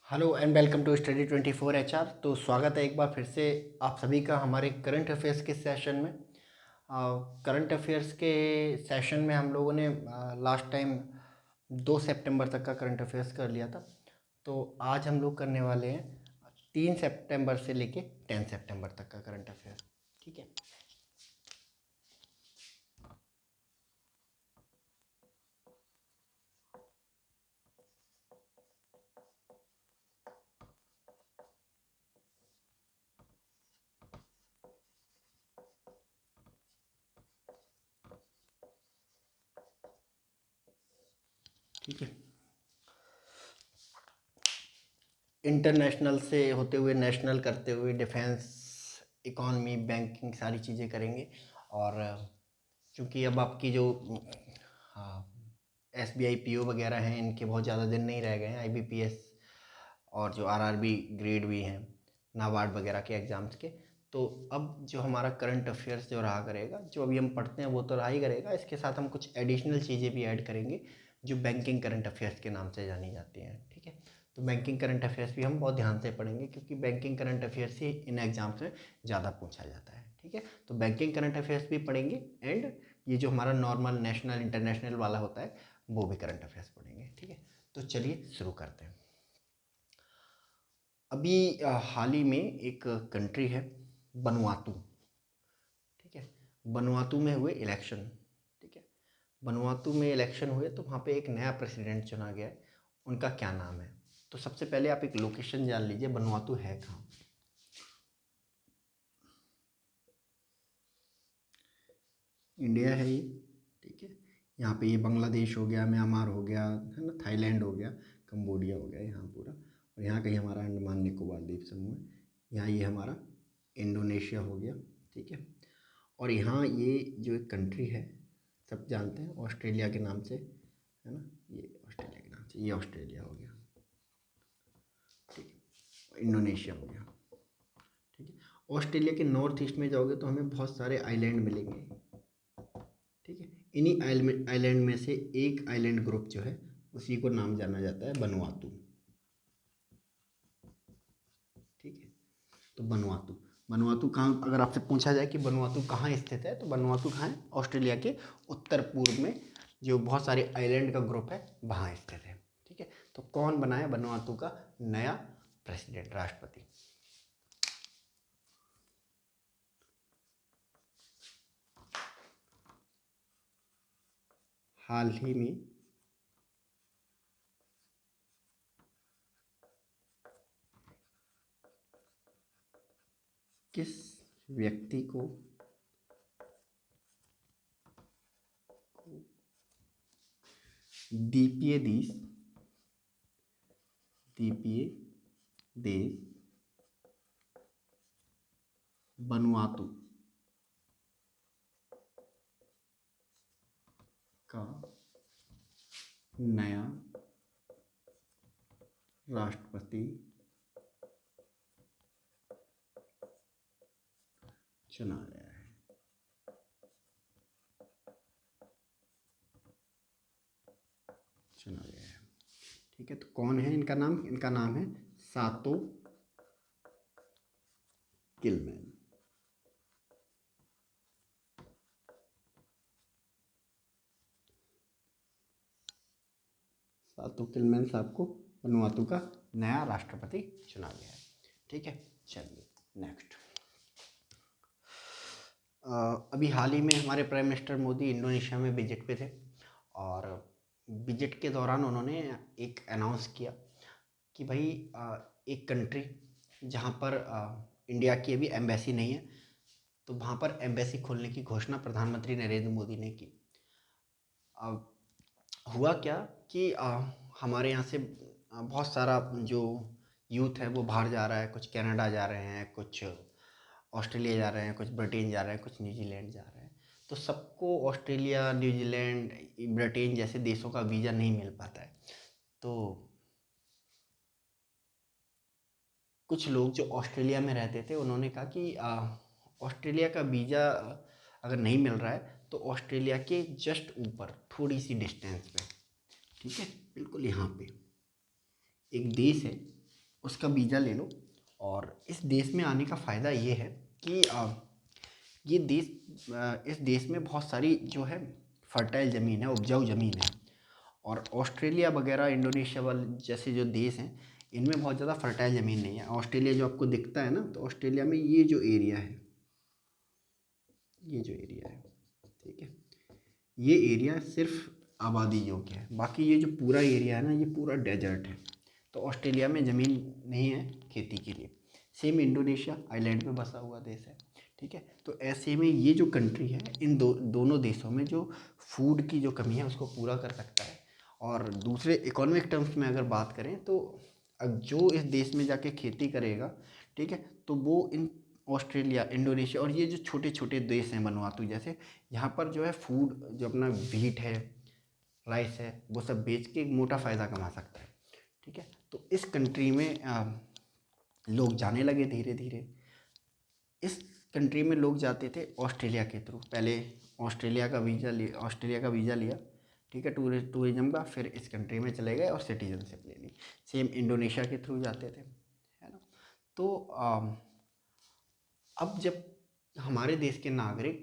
Hello and welcome to study 24 HR। तो स्वागत है एक बार फिर से आप सभी का हमारे करंट अफेयर्स के सेशन में। करंट अफेयर्स के सेशन में हम लोगों ने लास्ट टाइम 2 सितंबर तक का करंट अफेयर्स कर लिया था। तो आज हम लोग करने वाले हैं 3 सितंबर से लेके 10 सितंबर तक का करंट अफेयर। ठीक है। ठीक है। इंटरनेशनल से होते हुए नेशनल करते हुए डिफेंस, इकॉनमी, बैंकिंग सारी चीज़ें करेंगे। और चूँकि अब आपकी जो SBI PO वगैरह हैं, इनके बहुत ज़्यादा दिन नहीं रह गए हैं। IBPS और जो RRB ग्रेड भी हैं, नाबार्ड वगैरह के एग्ज़ाम्स के। तो अब जो हमारा करंट अफेयर्स जो रहा करेगा, जो अभी हम पढ़ते हैं वो तो रहा ही करेगा, इसके साथ हम कुछ एडिशनल चीज़ें भी ऐड करेंगे जो बैंकिंग करंट अफेयर्स के नाम से जानी जाती हैं। ठीक है। तो बैंकिंग करंट अफेयर्स भी हम बहुत ध्यान से पढ़ेंगे, क्योंकि बैंकिंग करंट अफेयर्स ही इन एग्जाम्स में ज़्यादा पूछा जाता है। ठीक है। तो बैंकिंग करंट अफेयर्स भी पढ़ेंगे, एंड ये जो हमारा नॉर्मल नेशनल इंटरनेशनल वाला होता है वो भी करंट अफेयर्स पढ़ेंगे। ठीक है। तो चलिए शुरू करते हैं। अभी हाल ही में एक कंट्री है वनुआतू। ठीक है। वनुआतू में हुए इलेक्शन। ठीक है। वनुआतू में इलेक्शन हुए तो वहाँ पे एक नया प्रेसिडेंट चुना गया है। उनका क्या नाम है? तो सबसे पहले आप एक लोकेशन जान लीजिए, वनुआतू है कहाँ। इंडिया है ये। ठीक है। यहाँ पे ये बांग्लादेश हो गया, म्यांमार हो गया, है ना, थाईलैंड हो गया, कंबोडिया हो गया, यहाँ पूरा। और यहाँ कहीं हमारा अंडमान निकोबार द्वीप समूह है। यहाँ ये हमारा इंडोनेशिया हो गया। ठीक है। और यहाँ ये जो एक कंट्री है, सब जानते हैं ऑस्ट्रेलिया के नाम से, है ना, ये ऑस्ट्रेलिया के नाम से, ये ऑस्ट्रेलिया हो गया। ठीक है। इंडोनेशिया हो गया। ठीक है। ऑस्ट्रेलिया के नॉर्थ ईस्ट में जाओगे तो हमें बहुत सारे आइलैंड मिलेंगे। ठीक है। इन्हीं आइलैंड में से एक आइलैंड ग्रुप जो है उसी को नाम जाना जाता है वनुआतू। ठीक है। तो वनुआतू, वनुआतू कहाँ, अगर आपसे पूछा जाए कि वनुआतू कहाँ स्थित है, तो वनुआतू कहाँ है? ऑस्ट्रेलिया के उत्तर पूर्व में जो बहुत सारे आइलैंड का ग्रुप है वहाँ स्थित है। ठीक है। तो कौन बना है वनुआतू का नया प्रेसिडेंट, राष्ट्रपति? हाल ही में किस व्यक्ति को द्वीपीय देश वनुआतू का नया राष्ट्रपति चुना गया है? चुना गया है। ठीक है। तो कौन है इनका नाम? इनका नाम है सातो किलमैन। सातो किलमैन साहब को वनुआतू का नया राष्ट्रपति चुना गया है। ठीक है। चलिए नेक्स्ट। अभी हाल ही में हमारे प्राइम मिनिस्टर मोदी इंडोनेशिया में विजिट पे थे, और विजिट के दौरान उन्होंने एक अनाउंस किया कि भाई एक कंट्री जहाँ पर इंडिया की अभी एम्बेसी नहीं है, तो वहाँ पर एम्बेसी खोलने की घोषणा प्रधानमंत्री नरेंद्र मोदी ने की। अब हुआ क्या कि हमारे यहाँ से बहुत सारा जो यूथ है वो बाहर जा रहा है, कुछ कनाडा जा रहे हैं, कुछ ऑस्ट्रेलिया जा रहे हैं, कुछ ब्रिटेन जा रहे हैं, कुछ न्यूजीलैंड जा रहे हैं। तो सबको ऑस्ट्रेलिया, न्यूजीलैंड, ब्रिटेन जैसे देशों का वीज़ा नहीं मिल पाता है। तो कुछ लोग जो ऑस्ट्रेलिया में रहते थे उन्होंने कहा कि ऑस्ट्रेलिया का वीज़ा अगर नहीं मिल रहा है तो ऑस्ट्रेलिया के जस्ट ऊपर थोड़ी सी डिस्टेंस पे, ठीक है, बिल्कुल यहाँ पे एक देश है उसका वीज़ा ले लो। और इस देश में आने का फ़ायदा ये है कि ये देश इस देश में बहुत सारी जो है फर्टाइल ज़मीन है, उपजाऊ ज़मीन है। और ऑस्ट्रेलिया वगैरह, इंडोनेशिया वाले जैसे जो देश हैं, इनमें बहुत ज़्यादा फर्टाइल ज़मीन नहीं है। ऑस्ट्रेलिया जो आपको दिखता है ना, तो ऑस्ट्रेलिया में ये जो एरिया है, ये जो एरिया है, ठीक है, ये एरिया सिर्फ आबादी योग्य है। बाकी ये जो पूरा एरिया है ना, ये पूरा डेजर्ट है। तो ऑस्ट्रेलिया में ज़मीन नहीं है खेती के लिए। सेम इंडोनेशिया आइलैंड पे बसा हुआ देश है, ठीक है। तो ऐसे में ये जो कंट्री है, इन दोनों देशों में जो फूड की जो कमी है उसको पूरा कर सकता है। और दूसरे इकोनॉमिक टर्म्स में अगर बात करें तो अब जो इस देश में जाके खेती करेगा, ठीक है, तो वो इन ऑस्ट्रेलिया, इंडोनेशिया और ये जो छोटे छोटे देश हैं वनुआतू जैसे, यहाँ पर जो है फूड, जो अपना व्हीट है, राइस है, वो सब बेच के एक मोटा फ़ायदा कमा सकता है, ठीक है। तो इस कंट्री में लोग जाने लगे धीरे धीरे। इस कंट्री में लोग जाते थे ऑस्ट्रेलिया के थ्रू। पहले ऑस्ट्रेलिया का वीज़ा लिया, ठीक है, टूरिज्म का, फिर इस कंट्री में चले गए और सिटीजनशिप ले ली। सेम इंडोनेशिया के थ्रू जाते थे, है ना। तो अब जब हमारे देश के नागरिक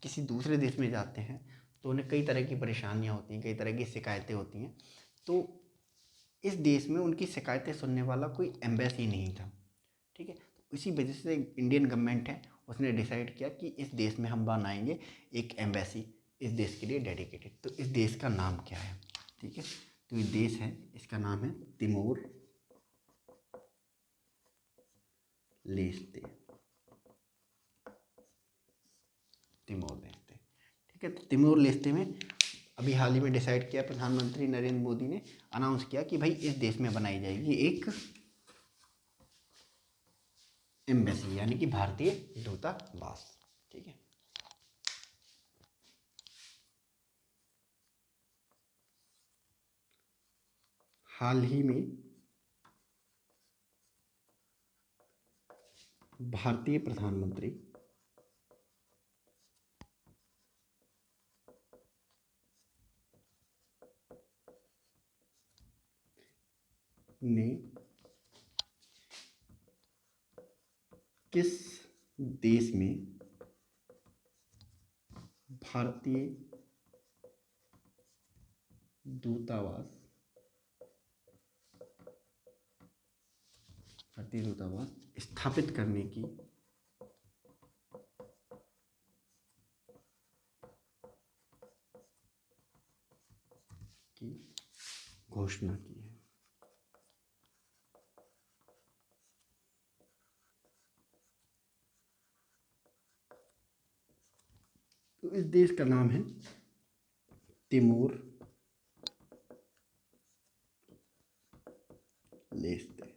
किसी दूसरे देश में जाते हैं तो उन्हें कई तरह की परेशानियां होती हैं, कई तरह की शिकायतें होती हैं। तो इस देश में उनकी शिकायतें सुनने वाला कोई एम्बेसी नहीं था, ठीक है। तो इसी वजह से इंडियन गवर्नमेंट है, उसने डिसाइड किया कि इस देश में हम बनाएंगे एक एम्बेसी, इस देश के लिए डेडिकेटेड। तो इस देश का नाम क्या है, ठीक है, तो ये देश है, इसका नाम है तिमोर लेस्ते। तिमोर लेस्ते, ठीक है। तो तिमोर लेस्ते में अभी हाल ही में डिसाइड किया, प्रधानमंत्री नरेंद्र मोदी ने अनाउंस किया कि भाई इस देश में बनाई जाएगी एक एम्बेसी, यानी कि भारतीय दूतावास, ठीक है। हाल ही में भारतीय प्रधानमंत्री ने किस देश में भारतीय दूतावास स्थापित करने की घोषणा की है। तो इस देश का नाम है तिमोर लेस्ते।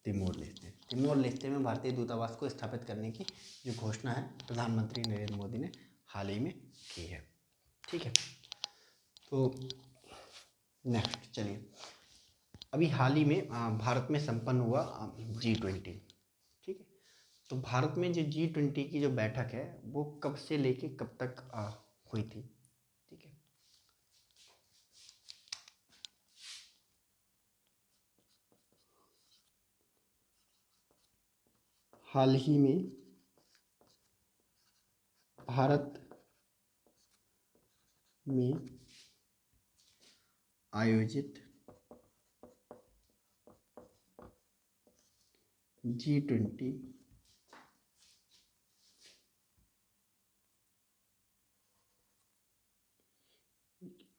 तिमोर लेस्ते में भारतीय दूतावास को स्थापित करने की जो घोषणा है, प्रधानमंत्री नरेंद्र मोदी ने हाल ही में की है, ठीक है। तो नेक्स्ट चलिए, अभी हाल ही में भारत में संपन्न हुआ G20, ठीक है। तो भारत में जो G20 की जो बैठक है वो कब से लेके कब तक हुई थी, ठीक है। हाल ही में भारत में आयोजित G20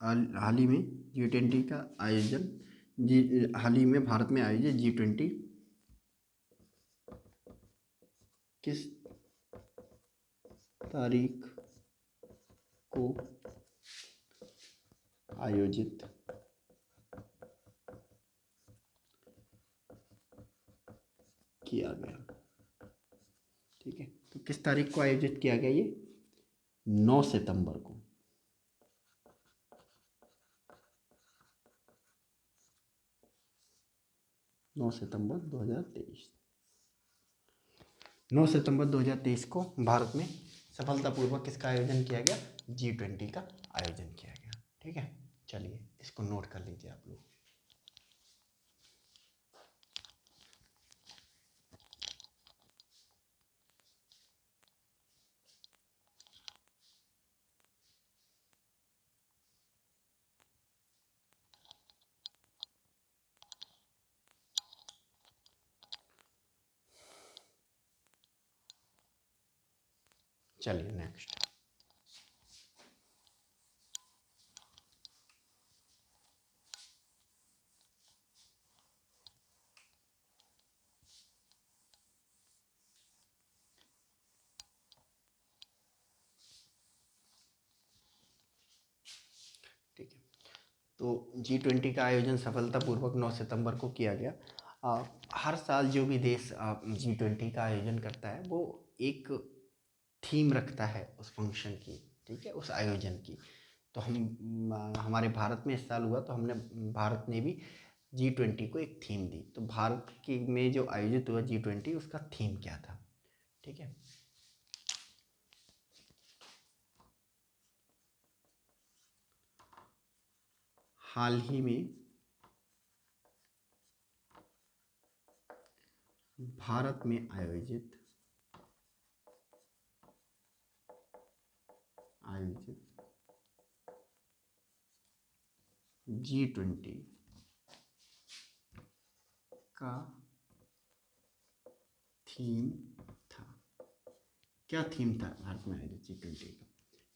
हाल ही में G20 का आयोजन हाल ही में भारत में आयोजित G20 किस तारीख को आयोजित किया गया, ठीक है। तो किस तारीख को आयोजित किया गया, ये 9 सितंबर को, 9 सितंबर 2023, 9 सितंबर 2023 को भारत में सफलतापूर्वक किसका आयोजन किया गया, G20 का आयोजन किया गया, ठीक है। चलिए इसको नोट कर लीजिए आप लोग। चलिए नेक्स्ट। ठीक है, तो G20 का आयोजन सफलतापूर्वक 9 सितंबर को किया गया। हर साल जो भी देश G20 का आयोजन करता है वो एक थीम रखता है उस फंक्शन की, ठीक है, उस आयोजन की। तो हमारे भारत में इस साल हुआ, तो हमने भारत ने भी G20 को एक थीम दी। तो भारत की में जो आयोजित हुआ G20 उसका थीम क्या था, ठीक है। हाल ही में भारत में आयोजित G20 का थीम था। क्या थीम था भारत में आयोजित G20 का,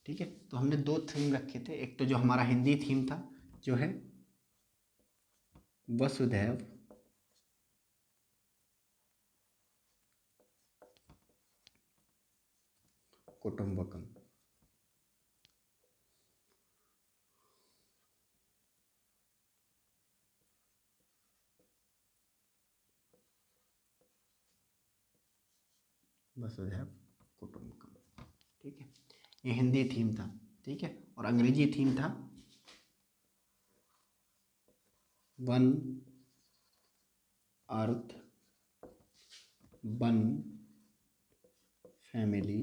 ठीक है। तो हमने 2 थीम रखे थे। एक तो जो हमारा हिंदी थीम था जो है वसुधैव कुटुंबकम। वसुधैव कुटुंबकम, ठीक है, ये हिंदी थीम था, ठीक है। और अंग्रेजी थीम था one earth one family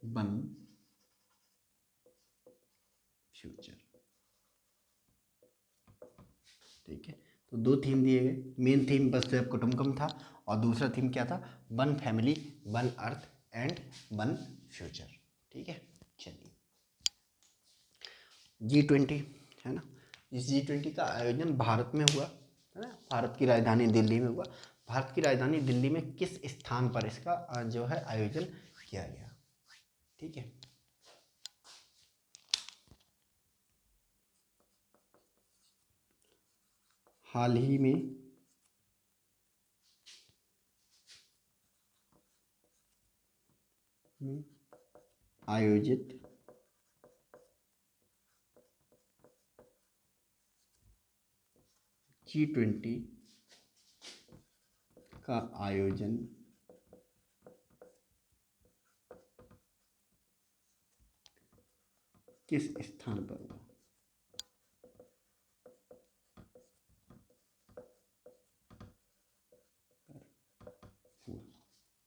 one future, ठीक है। तो 2 थीम दिए गए। मेन थीम वसुधैव कुटुंबकम था और दूसरा थीम क्या था, one family one earth and one future, ठीक है। चलिए G20 है ना, इस G20 का आयोजन भारत में हुआ है ना, भारत की राजधानी दिल्ली में हुआ। भारत की राजधानी दिल्ली में किस स्थान पर इसका जो है आयोजन किया गया, ठीक है। हाल ही में आयोजित G20 का आयोजन किस स्थान पर हुआ,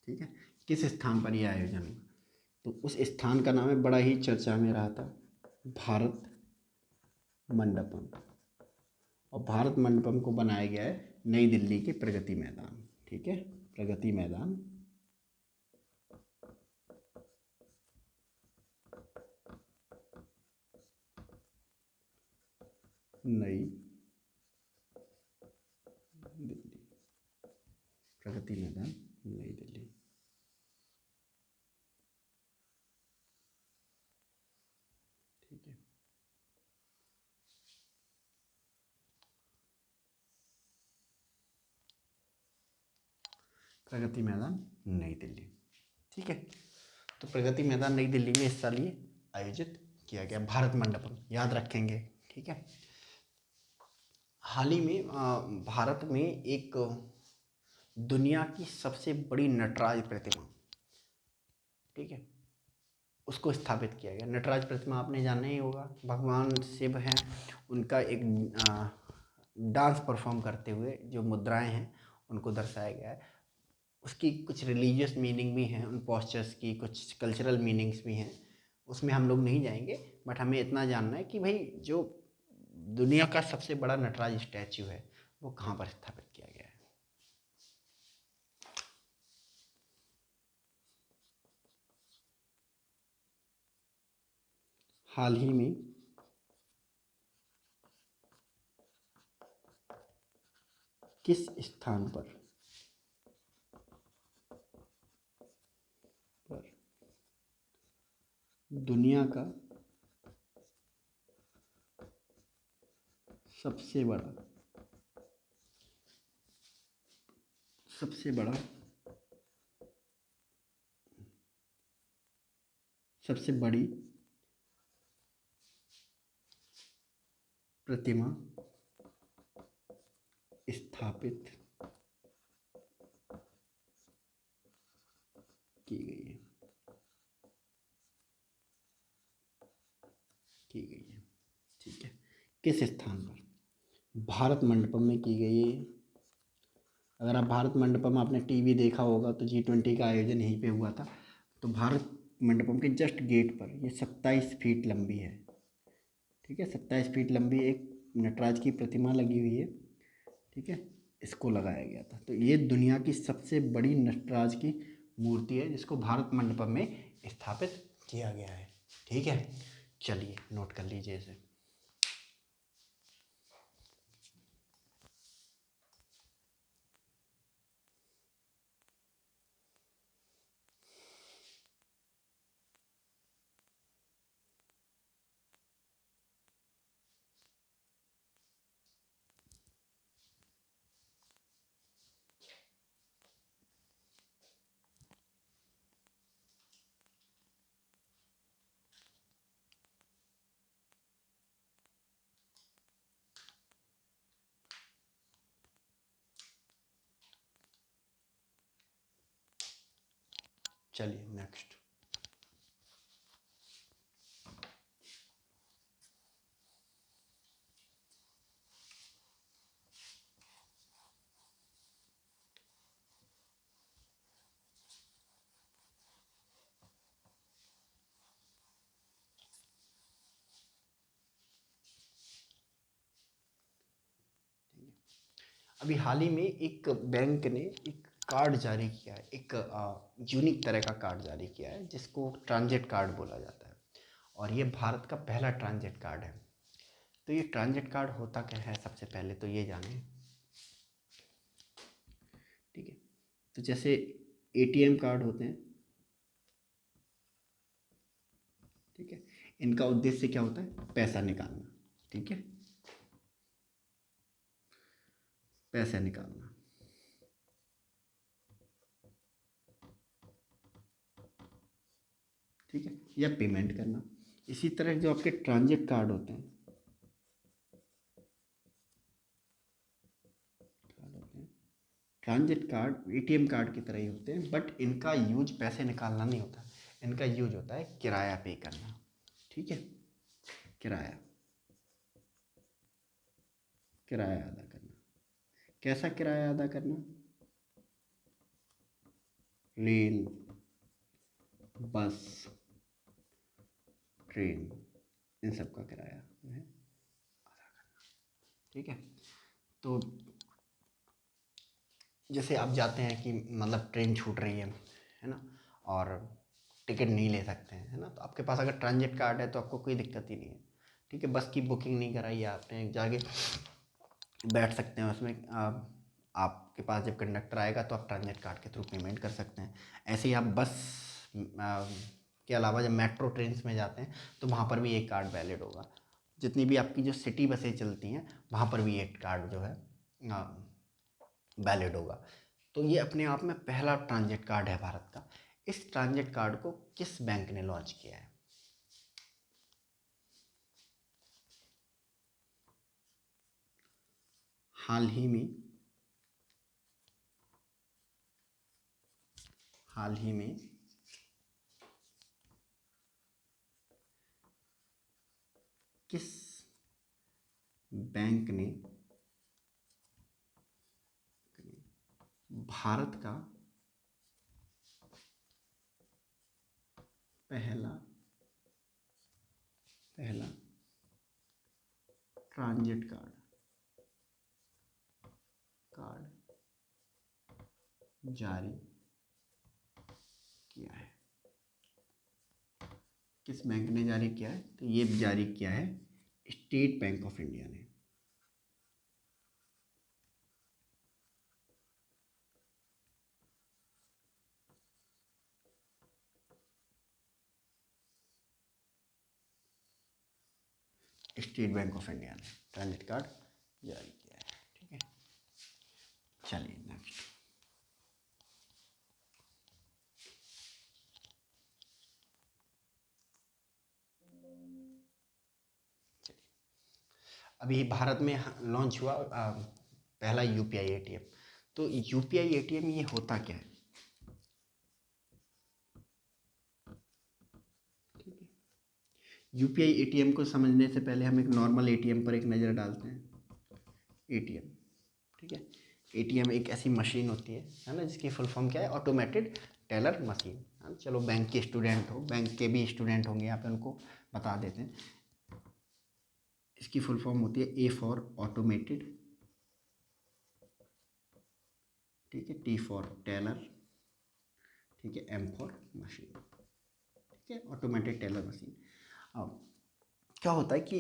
ठीक है। किस स्थान पर यह आयोजन हुआ, तो उस स्थान का नाम है, बड़ा ही चर्चा में रहा था, भारत मंडपम। और भारत मंडपम को बनाया गया है नई दिल्ली के प्रगति मैदान, ठीक है, प्रगति मैदान नई दिल्ली, प्रगति मैदान नई दिल्ली, ठीक है। प्रगति मैदान नई दिल्ली, ठीक है। तो प्रगति मैदान नई दिल्ली में इस साल ये आयोजित किया गया, भारत मंडपम याद रखेंगे, ठीक है। हाल ही में भारत में एक दुनिया की सबसे बड़ी नटराज प्रतिमा, ठीक है, उसको स्थापित किया गया। नटराज प्रतिमा आपने जाना ही होगा, भगवान शिव हैं, उनका एक डांस परफॉर्म करते हुए जो मुद्राएं हैं उनको दर्शाया गया है। उसकी कुछ रिलीजियस मीनिंग भी हैं, उन पोस्चर्स की कुछ कल्चरल मीनिंग्स भी हैं, उसमें हम लोग नहीं जाएंगे। बट हमें इतना जानना है कि भाई जो दुनिया का सबसे बड़ा नटराज स्टैचू है वो कहाँ पर स्थापित किया गया है। हाल ही में किस स्थान पर दुनिया का सबसे बड़ा सबसे बड़ा सबसे बड़ी प्रतिमा स्थापित की गई है ठीक है। किस स्थान पर? भारत मंडपम में की गई है। अगर आप भारत मंडपम आपने टीवी देखा होगा तो G20 का आयोजन यहीं पे हुआ था। तो भारत मंडपम के जस्ट गेट पर ये 27 फीट लंबी है। ठीक है, 27 फीट लंबी एक नटराज की प्रतिमा लगी हुई है। ठीक है, इसको लगाया गया था। तो ये दुनिया की सबसे बड़ी नटराज की मूर्ति है जिसको भारत मंडपम में स्थापित किया गया है। ठीक है, चलिए नोट कर लीजिए इसे। चलिए नेक्स्ट। अभी हाल ही में एक बैंक ने एक कार्ड जारी किया है, एक यूनिक तरह का कार्ड जारी किया है जिसको ट्रांजिट कार्ड बोला जाता है। और ये भारत का पहला ट्रांजिट कार्ड है। तो ये ट्रांजिट कार्ड होता क्या है, सबसे पहले तो ये जानें। ठीक है, तो जैसे ATM कार्ड होते हैं, ठीक है, इनका उद्देश्य क्या होता है? पैसा निकालना। ठीक है, पैसा निकालना। ठीक है, या पेमेंट करना। इसी तरह जो आपके ट्रांजिट कार्ड होते हैं, ट्रांजिट कार्ड ATM कार्ड की तरह ही होते हैं, बट इनका यूज पैसे निकालना नहीं होता। इनका यूज होता है किराया पे करना। ठीक है, किराया किराया अदा करना। कैसा किराया अदा करना? रेल, बस, ट्रेन, इन सब का किराया जो है। ठीक है, तो जैसे आप जाते हैं कि मतलब ट्रेन छूट रही है ना, और टिकट नहीं ले सकते हैं, है ना, तो आपके पास अगर ट्रांजिट कार्ड है तो आपको कोई दिक्कत ही नहीं है। ठीक है, बस की बुकिंग नहीं कराई है आपने, जाके बैठ सकते हैं उसमें। आपके पास जब कंडक्टर आएगा तो आप ट्रांजिट कार्ड के थ्रू पेमेंट कर सकते हैं। ऐसे ही आप बस के अलावा जब मेट्रो ट्रेन में जाते हैं तो वहाँ पर भी एक कार्ड वैलिड होगा। जितनी भी आपकी जो सिटी बसें चलती हैं वहाँ पर भी एक कार्ड जो है वैलिड होगा। तो ये अपने आप में पहला ट्रांजिट कार्ड है भारत का। इस ट्रांजिट कार्ड को किस बैंक ने लॉन्च किया है? हाल ही में हाल ही में किस बैंक ने भारत का पहला ट्रांजिट कार्ड जारी किया है। किस बैंक ने जारी किया है? तो ये जारी किया है स्टेट बैंक ऑफ इंडिया ने। स्टेट बैंक ऑफ इंडिया ने ट्रांजिट कार्ड जारी किया है। ठीक है, चलिए नेक्स्ट। अभी भारत में लॉन्च हुआ पहला यूपीआई एटीएम। तो यूपीआई एटीएम ये होता क्या है? ठीक है, यूपीआई एटीएम को समझने से पहले हम एक नॉर्मल एटीएम पर एक नज़र डालते हैं। एटीएम, ठीक है, एटीएम एक ऐसी मशीन होती है ना, जिसकी फुल फॉर्म क्या है? Automated teller machine. हाँ, चलो बैंक के स्टूडेंट हो, बैंक के भी स्टूडेंट होंगे यहाँ पे, उनको बता देते हैं। इसकी फुल फॉर्म होती है ए फॉर ऑटोमेटेड, ठीक है, टी फॉर टेलर, ठीक है, एम फॉर मशीन, ठीक है, ऑटोमेटेड टेलर मशीन। अब क्या होता है कि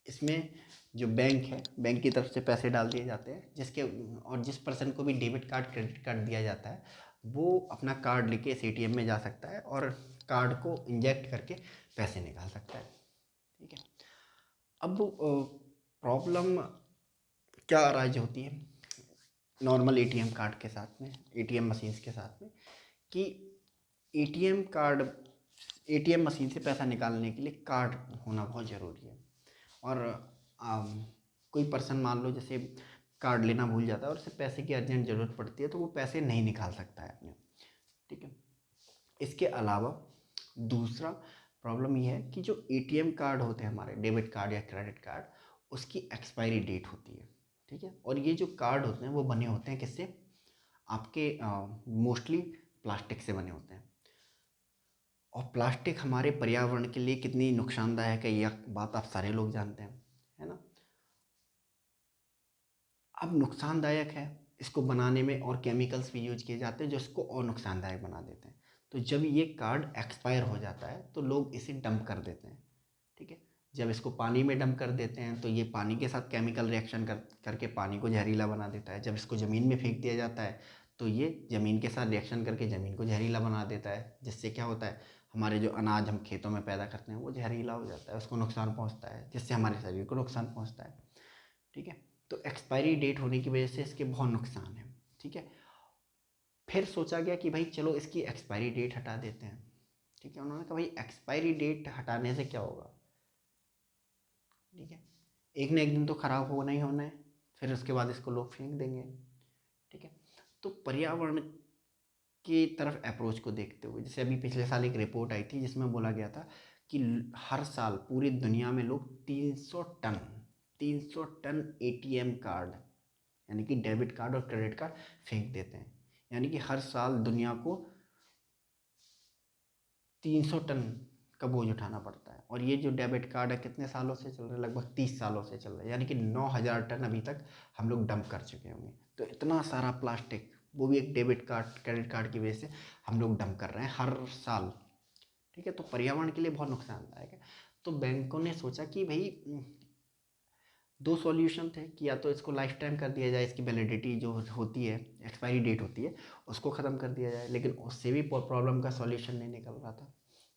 इसमें जो बैंक है, बैंक की तरफ से पैसे डाल दिए जाते हैं, जिसके और जिस पर्सन को भी डेबिट कार्ड क्रेडिट कार्ड दिया जाता है, वो अपना कार्ड लेके इस एटीएम में जा सकता है और कार्ड को इंजेक्ट करके पैसे निकाल सकता है। ठीक है, अब प्रॉब्लम क्या अराइज होती है नॉर्मल एटीएम कार्ड के साथ में, एटीएम मशीन्स के साथ में, कि एटीएम कार्ड, एटीएम मशीन से पैसा निकालने के लिए कार्ड होना बहुत ज़रूरी है। और कोई पर्सन मान लो जैसे कार्ड लेना भूल जाता है और उसे पैसे की अर्जेंट ज़रूरत पड़ती है, तो वो पैसे नहीं निकाल सकता है अपने। ठीक है, इसके अलावा दूसरा प्रॉब्लम ये है कि जो एटीएम कार्ड होते हैं हमारे, डेबिट कार्ड या क्रेडिट कार्ड, उसकी एक्सपायरी डेट होती है। ठीक है, और ये जो कार्ड होते हैं वो बने होते हैं किससे? आपके मोस्टली प्लास्टिक से बने होते हैं। और प्लास्टिक हमारे पर्यावरण के लिए कितनी नुकसानदायक है, यह बात आप सारे लोग जानते हैं, है ना। अब नुकसानदायक है, इसको बनाने में और केमिकल्स भी यूज किए जाते हैं जो इसको और नुकसानदायक बना देते हैं। तो जब ये कार्ड एक्सपायर हो जाता है तो लोग इसे डंप कर देते हैं। ठीक है, जब इसको पानी में डंप कर देते हैं तो ये पानी के साथ केमिकल रिएक्शन करके पानी को जहरीला बना देता है। जब इसको ज़मीन में फेंक दिया जाता है तो ये ज़मीन के साथ रिएक्शन करके ज़मीन को जहरीला बना देता है, जिससे क्या होता है, हमारे जो अनाज हम खेतों में पैदा करते हैं वो जहरीला हो जाता है, उसको नुकसान पहुंचता है, जिससे हमारे शरीर को नुकसान पहुंचता है। ठीक है, तो एक्सपायरी डेट होने की वजह से इसके बहुत नुकसान है। ठीक है, फिर सोचा गया कि भाई चलो इसकी एक्सपायरी डेट हटा देते हैं। ठीक है, उन्होंने कहा भाई एक्सपायरी डेट हटाने से क्या होगा? ठीक है, एक ना एक दिन तो ख़राब होना ही होना है, फिर उसके बाद इसको लोग फेंक देंगे। ठीक है, तो पर्यावरण की तरफ अप्रोच को देखते हुए, जैसे अभी पिछले साल एक रिपोर्ट आई थी जिसमें बोला गया था कि हर साल पूरी दुनिया में लोग 300 टन एटीएम कार्ड, यानी कि डेबिट कार्ड और क्रेडिट कार्ड फेंक देते हैं। यानी कि हर साल दुनिया को 300 टन का बोझ उठाना पड़ता है। और ये जो डेबिट कार्ड है कितने सालों से चल रहा है? लगभग 30 सालों से चल रहा है, यानी कि 9,000 टन अभी तक हम लोग डंप कर चुके होंगे। तो इतना सारा प्लास्टिक, वो भी एक डेबिट कार्ड क्रेडिट कार्ड की वजह से हम लोग डंप कर रहे हैं हर साल। ठीक है, तो पर्यावरण के लिए बहुत नुकसानदायक है। तो बैंकों ने सोचा कि भाई दो सॉल्यूशन थे कि या तो इसको लाइफ टाइम कर दिया जाए, इसकी वैलिडिटी जो होती है, एक्सपायरी डेट होती है, उसको ख़त्म कर दिया जाए, लेकिन उससे भी प्रॉब्लम का सॉल्यूशन नहीं निकल रहा था।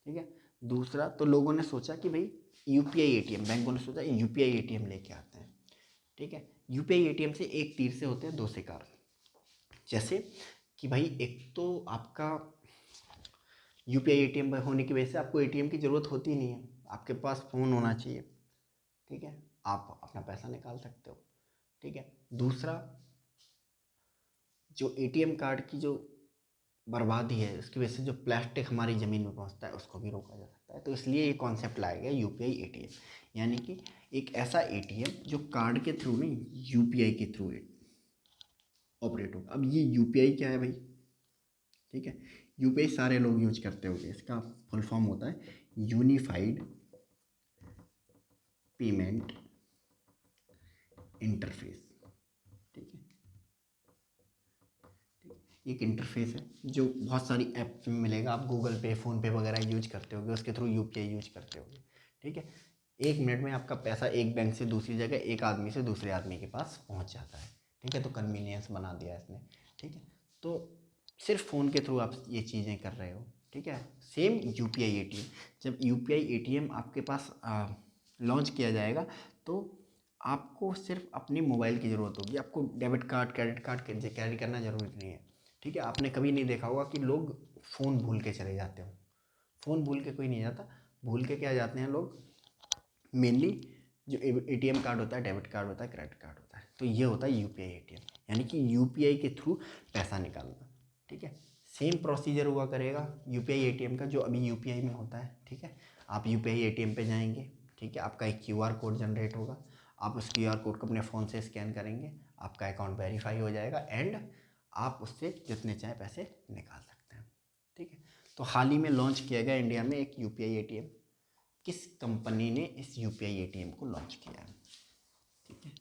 ठीक है, दूसरा तो लोगों ने सोचा कि भाई यूपीआई एटीएम, बैंकों ने सोचा यूपीआई एटीएम लेके आते हैं। ठीक है, यूपीआई एटीएम से एक तीर से होते हैं दो शिकार। जैसे कि भाई एक तो आपका यूपीआई एटीएम होने की वजह से आपको एटीएम की ज़रूरत होती नहीं है, आपके पास फ़ोन होना चाहिए। ठीक है, आप अपना पैसा निकाल सकते हो। ठीक है, दूसरा जो एटीएम कार्ड की जो बर्बादी है, उसकी वजह से जो प्लास्टिक हमारी ज़मीन में पहुंचता है उसको भी रोका जा सकता है। तो इसलिए ये कॉन्सेप्ट लाया गया यूपीआई एटीएम, यानी कि एक ऐसा एटीएम जो कार्ड के थ्रू नहीं, यूपीआई के थ्रू ऑपरेट होगा। अब ये यूपीआई क्या है भाई? ठीक है। यूपीआई सारे लोग यूज करते होंगे, इसका फुल फॉर्म होता है यूनिफाइड पेमेंट इंटरफेस। ठीक है, एक इंटरफेस है जो बहुत सारी ऐप में मिलेगा, आप गूगल पे, फ़ोन पे वगैरह यूज करते होगे, उसके थ्रू यूपीआई यूज करते होगे। ठीक है, 1 मिनट में आपका पैसा एक बैंक से दूसरी जगह, एक आदमी से दूसरे आदमी के पास पहुंच जाता है। ठीक है, तो कन्वीनियंस बना दिया इसने। ठीक है, तो सिर्फ फ़ोन के थ्रू आप ये चीज़ें कर रहे हो। ठीक है, सेम यूपीआई एटीएम, जब यूपीआई एटीएम आपके पास लॉन्च किया जाएगा तो आपको सिर्फ अपने मोबाइल की ज़रूरत होगी, आपको debit card, credit card carry करना ज़रूरी नहीं है। ठीक है, आपने कभी नहीं देखा होगा कि लोग फ़ोन भूल के चले जाते हो। फ़ोन भूल के कोई नहीं जाता, भूल के क्या जाते हैं लोग, मेनली जो एटीएम कार्ड होता है, डेबिट कार्ड होता है, क्रेडिट कार्ड होता है, तो ये होता है यूपीआई एटीएम, यानी कि यूपीआई के थ्रू पैसा निकालना। ठीक है, सेम प्रोसीजर हुआ करेगा यूपीआई एटीएम का जो अभी यूपीआई में होता है। ठीक है, आप यूपीआई एटीएम पे जाएंगे, ठीक है, आपका एक क्यूआर कोड जनरेट होगा, आप उस क्यूआर कोड को अपने फ़ोन से स्कैन करेंगे, आपका अकाउंट वेरीफाई हो जाएगा एंड आप उससे जितने चाहे पैसे निकाल सकते हैं। ठीक है, तो हाल ही में लॉन्च किया गया इंडिया में एक यूपीआई एटीएम। किस कंपनी ने इस यूपीआई एटीएम को लॉन्च किया है? ठीक है,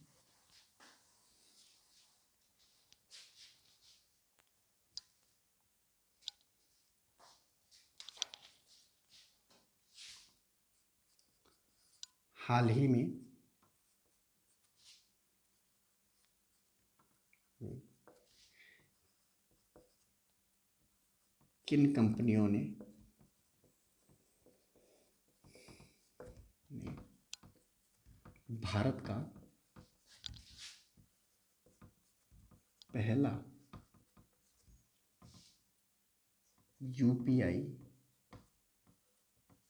हाल ही में किन कंपनियों ने भारत का पहला यूपीआई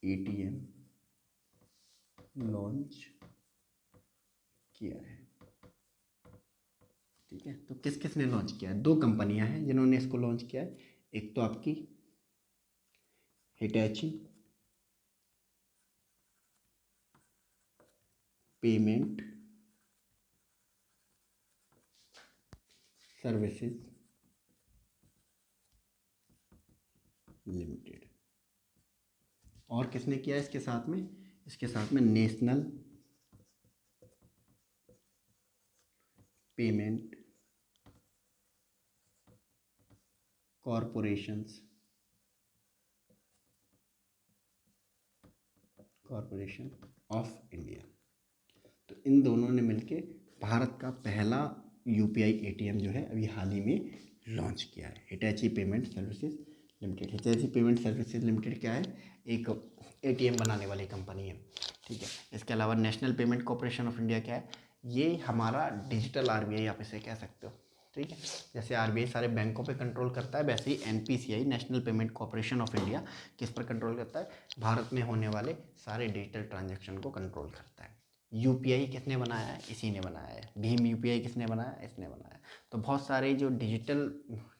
एटीएम लॉन्च किया है? ठीक है, तो किस किस ने लॉन्च किया है? 2 कंपनियां हैं जिन्होंने इसको लॉन्च किया है। एक तो आपकी हिटैची पेमेंट सर्विसेज लिमिटेड, और किसने किया है इसके साथ में? इसके साथ में national payment corporation of India. तो इन दोनों ने मिलके भारत का पहला यूपीआई एटीएम जो है अभी हाल ही में लॉन्च किया है, Hitachi payment services limited. Hitachi payment services limited क्या है? एक एटीएम बनाने वाली कंपनी है। ठीक है, इसके अलावा national payment corporation of India क्या है? ये हमारा डिजिटल आरबीआई आप इसे कह सकते हो। ठीक है, जैसे आरबीआई सारे बैंकों पे कंट्रोल करता है, वैसे ही NPCI, national payment corporation of India, किस पर कंट्रोल करता है? भारत में होने वाले सारे डिजिटल ट्रांजैक्शन को कंट्रोल करता है। यूपीआई किसने बनाया है? इसी ने बनाया है। भीम यूपीआई किसने बनाया? इसने बनाया। तो बहुत सारे जो डिजिटल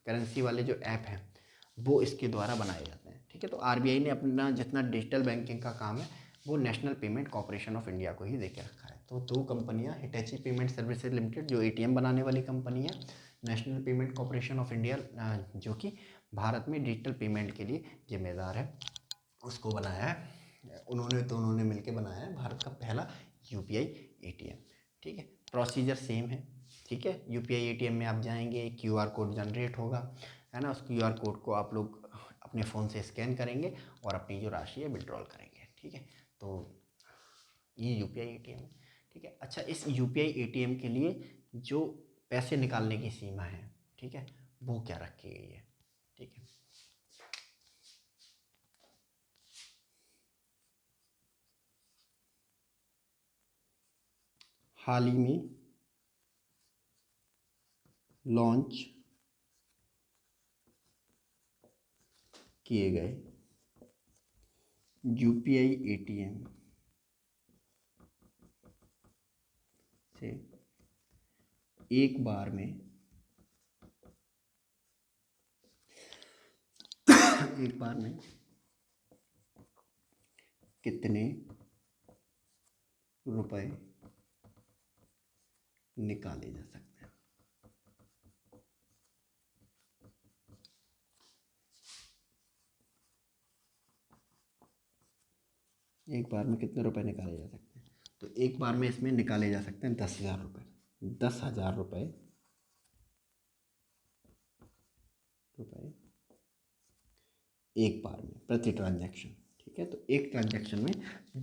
करेंसी वाले जो ऐप हैं वो इसके द्वारा बनाए जाते हैं। ठीक है, तो आरबीआई ने अपना जितना डिजिटल बैंकिंग का काम है वो national payment corporation of India को ही दे के रखा है। तो 2 कंपनियां, हिटैची पेमेंट सर्विसेज लिमिटेड जो एटीएम बनाने वाली कंपनी है, national payment corporation of India जो कि भारत में डिजिटल पेमेंट के लिए जिम्मेदार है, उसको बनाया है उन्होंने। दोनों ने मिलकर बनाया है भारत का पहला यूपीआई एटीएम। ठीक है, प्रोसीजर सेम है। ठीक है, यूपीआई एटीएम में आप जाएंगे, क्यूआर कोड जनरेट होगा, है ना, उस क्यूआर कोड को आप लोग अपने फ़ोन से स्कैन करेंगे और अपनी जो राशि है विड्रॉल करेंगे। ठीक है, तो ये यूपीआई एटीएम है। ठीक है, अच्छा, इस यूपीआई एटीएम के लिए जो पैसे निकालने की सीमा है, ठीक है, वो क्या रखी गई है? ठीक है, हाल ही में लॉन्च किए गए यूपीआई एटीएम से एक बार में कितने रुपए निकाले जा सकते हैं? एक बार में कितने रुपए निकाले जा सकते हैं? तो एक बार में इसमें निकाले जा सकते हैं 10,000 रुपये। 10,000 रुपये एक बार में प्रति ट्रांजैक्शन। ठीक है, तो एक ट्रांजैक्शन में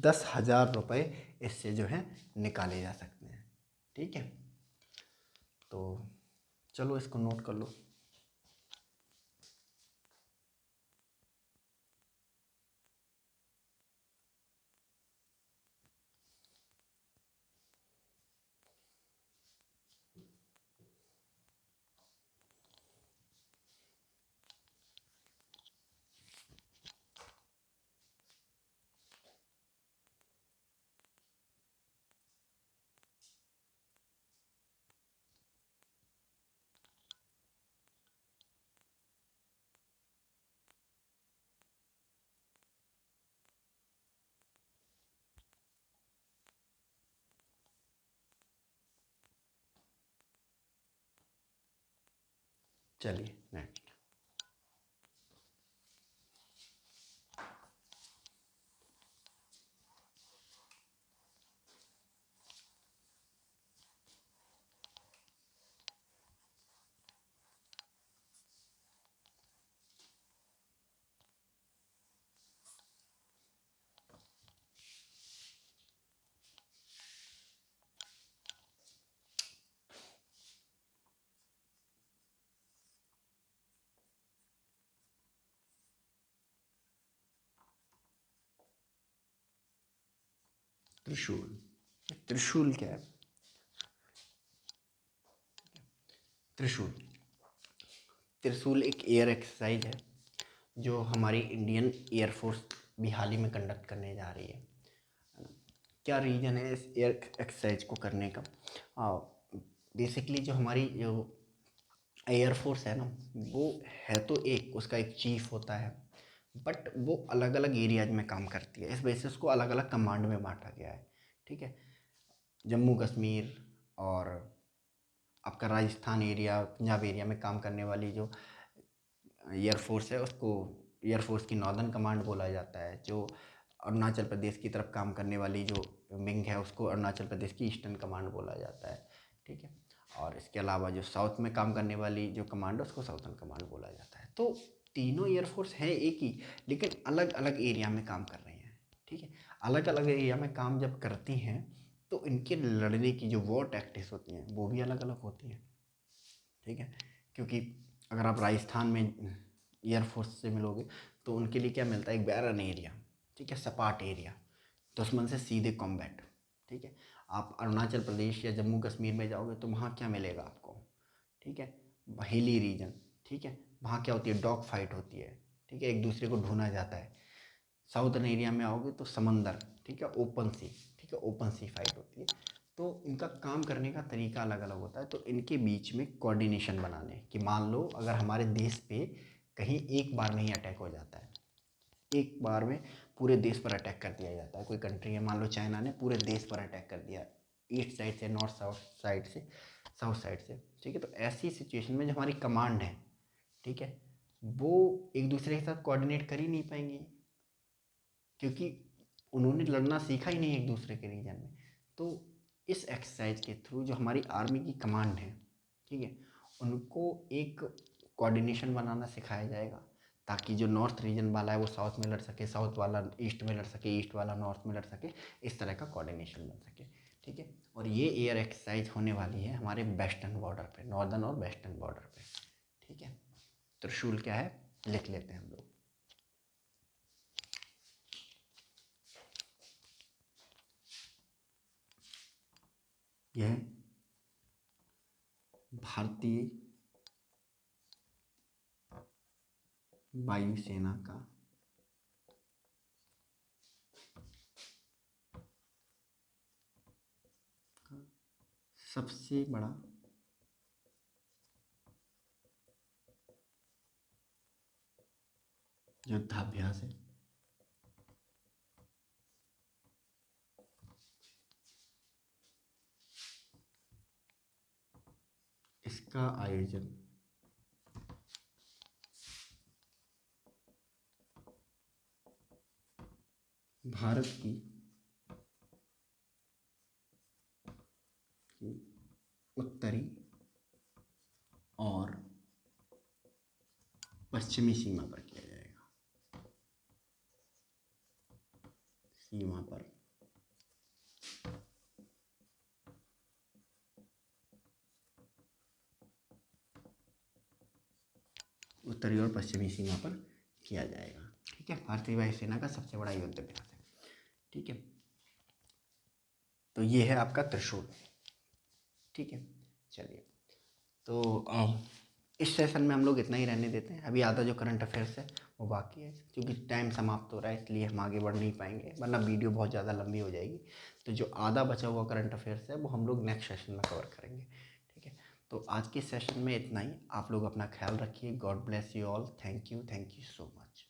10,000 रुपये इससे जो है निकाले जा सकते हैं। ठीक है, तो चलो इसको नोट कर लो। चलिए नेक्स्ट। त्रिशूल। त्रिशूल क्या है? त्रिशूल त्रिशूल एक एयर एक्सरसाइज है जो हमारी इंडियन एयरफोर्स भी हाल ही में कंडक्ट करने जा रही है ना? क्या रीज़न है इस एयर एक्सरसाइज को करने का? बेसिकली जो हमारी जो एयरफोर्स है ना, वो है तो एक, उसका एक चीफ होता है, बट वो अलग अलग एरियाज में काम करती है। इस वजह से उसको अलग अलग कमांड में बांटा गया है। ठीक है, जम्मू कश्मीर और आपका राजस्थान एरिया, पंजाब एरिया में काम करने वाली जो एयरफोर्स है उसको एयरफोर्स की नॉर्दर्न कमांड बोला जाता है। जो अरुणाचल प्रदेश की तरफ काम करने वाली जो विंग है उसको अरुणाचल प्रदेश की ईस्टर्न कमांड बोला जाता है। ठीक है, और इसके अलावा जो साउथ में काम करने वाली जो कमांड है उसको साउथर्न कमांड बोला जाता है। तो तीनों एयरफोर्स हैं एक ही, लेकिन अलग अलग एरिया में काम कर रही हैं। ठीक है, अलग अलग एरिया में काम जब करती हैं तो इनके लड़ने की जो वॉर टैक्टिक्स होती हैं वो भी अलग अलग होती हैं। ठीक है, क्योंकि अगर आप राजस्थान में एयरफोर्स से मिलोगे तो उनके लिए क्या मिलता है? एक बैरन एरिया। ठीक है, सपाट एरिया, दुश्मन से सीधे कॉम्बैट। ठीक है, आप अरुणाचल प्रदेश या जम्मू कश्मीर में जाओगे तो वहाँ क्या मिलेगा आपको? ठीक है, हिली रीजन। ठीक है, वहाँ क्या होती है? डॉग फाइट होती है। ठीक है, एक दूसरे को ढूंढा जाता है। साउदर्न एरिया में आओगे तो समंदर। ठीक है, ओपन सी। ठीक है, ओपन सी फाइट होती है। तो इनका काम करने का तरीका अलग अलग होता है। तो इनके बीच में कोऑर्डिनेशन बनाने कि मान लो अगर हमारे देश पे कहीं एक बार में ही अटैक हो जाता है, एक बार में पूरे देश पर अटैक कर दिया जाता है। कोई कंट्री है, मान लो चाइना ने पूरे देश पर अटैक कर दिया, ईस्ट साइड से, नॉर्थ साउथ साइड से, साउथ साइड से। ठीक है, तो ऐसी सिचुएशन में जो हमारी कमांड है, ठीक है, वो एक दूसरे के साथ कोऑर्डिनेट कर ही नहीं पाएंगी, क्योंकि उन्होंने लड़ना सीखा ही नहीं एक दूसरे के रीजन में। तो इस एक्सरसाइज के थ्रू जो हमारी आर्मी की कमांड है, ठीक है, उनको एक कोऑर्डिनेशन बनाना सिखाया जाएगा, ताकि जो नॉर्थ रीजन वाला है वो साउथ में लड़ सके, साउथ वाला ईस्ट में लड़ सके, ईस्ट वाला नॉर्थ में लड़ सके, इस तरह का कोऑर्डिनेशन बन सके। ठीक है, और ये एयर एक्सरसाइज होने वाली है हमारे वेस्टर्न बॉर्डर पे, नॉर्दर्न और वेस्टर्न बॉर्डर पे। ठीक है, त्रिशूल क्या है लिख लेते हैं हम लोग। यह भारतीय वायुसेना का सबसे बड़ा युद्धाभ्यास है। इसका आयोजन भारत की उत्तरी और पश्चिमी सीमा पर किया जाएगा। सीमा पर उत्तरी और पश्चिमी सीमा पर किया जाएगा। ठीक है, भारतीय वायुसेना का सबसे बड़ा युद्ध अभ्यास है। ठीक है, तो ये है आपका त्रिशूल। ठीक है, चलिए, तो इस सेशन में हम लोग इतना ही रहने देते हैं। अभी आधा जो करंट अफेयर्स है वो बाकी है, क्योंकि टाइम समाप्त हो रहा है इसलिए हम आगे बढ़ नहीं पाएंगे, वरना वीडियो बहुत ज़्यादा लंबी हो जाएगी। तो जो आधा बचा हुआ करंट अफेयर्स है वो हम लोग नेक्स्ट सेशन में कवर करेंगे। ठीक है, तो आज के सेशन में इतना ही। आप लोग अपना ख्याल रखिए। God bless you all. Thank you so much.